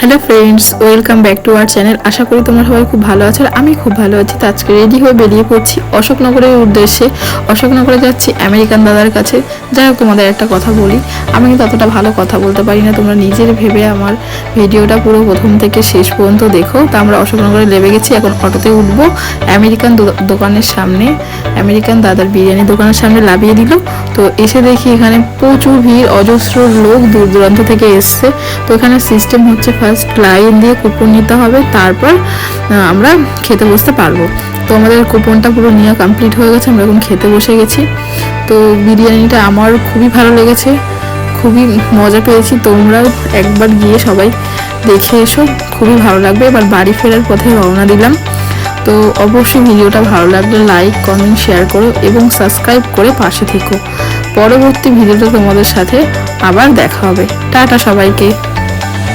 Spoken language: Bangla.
Hello friends, welcome back to our channel. আশা করি তোমরা সবাই খুব ভালো আছো। আমি খুব ভালো আছি। তো আজকে রেডি হয়ে বেরিয়ে পড়ছি অশোকনগরের উদ্দেশ্যে। অশোকনগরে যাচ্ছি আমেরিকান দাদার কাছে। যাই হোক, তোমাদের একটা কথা বলি, আমি কিন্তু অতটা ভালো কথা বলতে পারি না। তোমরা নিজের ভেবে আমার ভিডিওটা পুরো প্রথম থেকে শেষ পর্যন্ত দেখো। তো আমরা অশোকনগরে নেমে গেছি, এখন অটোতে উঠবো। আমেরিকান দোকানের সামনে, আমেরিকান দাদার বিরিয়ানি দোকানের সামনে লাভিয়ে দিল। তো এসে দেখি এখানে প্রচুর ভিড়, অজস্র লোক দূর দূরান্ত থেকে এসছে। তো এখানে সিস্টেম হচ্ছে, ফার্স্ট লাইন দিয়ে কুপন নিতে হবে, তারপর আমরা খেতে বসতে পারবো। তো আমাদের কুপনটা পুরো নেওয়া কমপ্লিট হয়ে গেছে, আমরা এখন খেতে বসে গেছি। তো বিরিয়ানিটা আমার খুবই ভালো লেগেছে, খুবই মজা পেয়েছি। তোমরাও একবার গিয়ে সবাই দেখে এসো, খুবই ভালো লাগবে। এবার বাড়ি ফেরার পথে রওনা দিলাম। তো অবশ্যই ভিডিওটা ভালো লাগলে লাইক, কমেন্ট, শেয়ার করো এবং সাবস্ক্রাইব করে পাশে থেকো। পরবর্তী ভিডিওটা তোমাদের সাথে আবার দেখা হবে। টাটা সবাইকে।